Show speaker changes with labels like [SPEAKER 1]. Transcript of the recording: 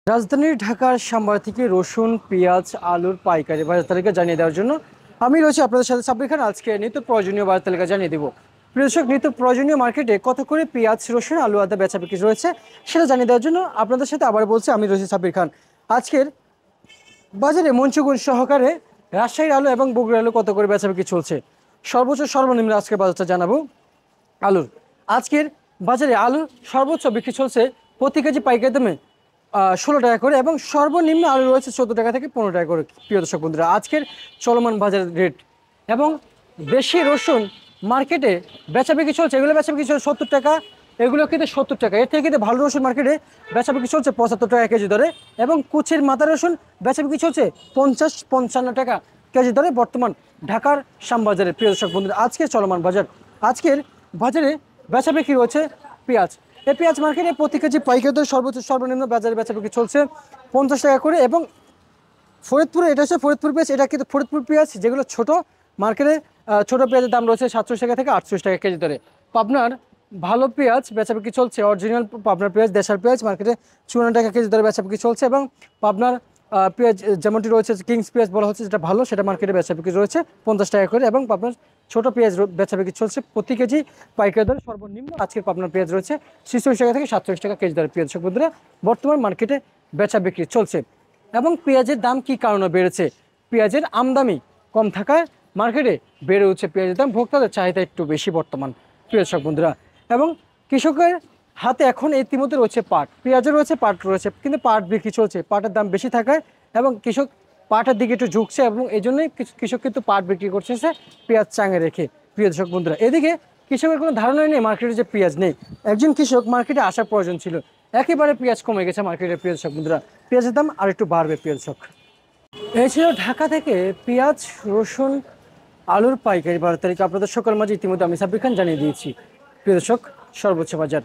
[SPEAKER 1] রাজধানীর ঢাকার শ্যামবাজার থেকে রসুন, পেঁয়াজ, আলুর পাইকারি বাজার তালিকা জানিয়ে দেওয়ার জন্য আমি রয়েছি আপনাদের সাথে সাব্বির খান। আজকে নিত্য প্রয়োজনীয় বাজার তালিকা জানিয়ে দেবো। প্রিয় দর্শক, নিত্য প্রয়োজনীয় মার্কেটে কত করে পেঁয়াজ, রসুন, আলু, আদা বেচা বিক্রি রয়েছে সেটা জানিয়ে দেওয়ার জন্য আপনাদের সাথে আবার বলছি আমি রয়েছি সাব্বির খান। আজকের বাজারে মঞ্চগুণ সহকারে রাজশাহীর আলু এবং বগুড়ার আলু কত করে বেচা বিক্রি চলছে, সর্বোচ্চ সর্বনিম্ন আজকের বাজারটা জানাবো। আলুর আজকের বাজারে আলু সর্বোচ্চ বিক্রি চলছে প্রতি কেজি পাইকারি দামে 16 টাকা করে এবং সর্বনিম্ন আলু রয়েছে 14 টাকা থেকে 15 টাকা করে। প্রিয় দর্শক বন্ধুরা, আজকের চলমান বাজার রেট এবং বেশি রসুন মার্কেটে বেচা বিক্রি চলছে, এগুলো বেচা বিক্রি চলছে 70 টাকা, এগুলো কিন্তু 70 টাকা। এর থেকে কিন্তু ভালো রসুন মার্কেটে বেচা বিক্রি চলছে 75 টাকা কেজি দরে এবং কুচির মাথা রসুন বেচা বিক্রি চলছে 50-55 টাকা কেজি দরে বর্তমান ঢাকার শ্যামবাজারে। প্রিয় দর্শক বন্ধুরা, আজকের চলমান বাজার, আজকের বাজারে বেচা বিক্রি রয়েছে পেঁয়াজ। এই পেঁয়াজ মার্কেটে প্রতি কেজি পাইকারি দরে সর্বোচ্চ সর্বনিম্ন বাজারে বেচা বিক্রি চলছে 50 টাকা করে এবং ফরিদপুরে এটা হচ্ছে ফরিদপুর পেঁয়াজ, এটা কিন্তু ফরিদপুর পেঁয়াজ যেগুলো ছোট মার্কেটে ছোটো পেঁয়াজের দাম রয়েছে 47 টাকা থেকে 48 টাকা কেজি দরে। পাবনার ভালো পেঁয়াজ বেচা বিক্রি চলছে, অরিজিনাল পাবনার পেঁয়াজ, দেশাল পেঁয়াজ মার্কেটে 54 টাকা কেজি দরে বেচা বিক্রি চলছে এবং পাবনার পেঁয়াজ যেমনটি রয়েছে কিংস পেঁয়াজ বলা হচ্ছে যেটা ভালো, সেটা মার্কেটে বেচা বিক্রি রয়েছে 50 টাকা করে এবং পাবনার ছোট পেঁয়াজ বেচা বিক্রি চলছে প্রতি কেজি পাইকারি দরে সর্বনিম্ন আজকের পাবনার পেঁয়াজ রয়েছে 46 টাকা থেকে 47 টাকা কেজি দরে। পেঁয়াজ বন্ধুরা, বর্তমান মার্কেটে বেচা বিক্রি চলছে এবং পেঁয়াজের দাম কি কারণে বেড়েছে? পেঁয়াজের আমদানি কম থাকায় মার্কেটে বেড়ে উঠছে পেঁয়াজের দাম, ভোক্তাদের চাহিদা একটু বেশি বর্তমান। প্রিয় দর্শক বন্ধুরা, এবং কৃষকের হাতে এখন ইতিমধ্যে রয়েছে পাট, পেঁয়াজের রয়েছে, পাট রয়েছে, কিন্তু পাট বিক্রি চলছে, পাটের দাম বেশি থাকায় এবং কৃষক পাটের দিকে একটু ঝুঁকছে এবং এই জন্যই কৃষক কিন্তু পাট বিক্রি করছে পেঁয়াজ চাঙে রেখে। প্রিয় দর্শক বন্ধুরা, এদিকে কৃষকের কোনো ধারণাই নেই মার্কেটে যে পেঁয়াজ নেই। একজন কৃষক মার্কেটে আসার প্রয়োজন ছিল, একেবারে পেঁয়াজ কমে গেছে মার্কেটে। প্রিয় দর্শক বন্ধুরা, পেঁয়াজের দাম আর একটু বাড়বে। প্রিয় দর্শক, এই ছিল ঢাকা থেকে পেঁয়াজ, রসুন, আলুর পাইকারি বাজার তালিকা আপনাদের সকল মাঝে ইতিমধ্যে আমি সাব্বির খান জানিয়ে দিয়েছি। প্রিয় দর্শক, সর্বোচ্চ বাজার।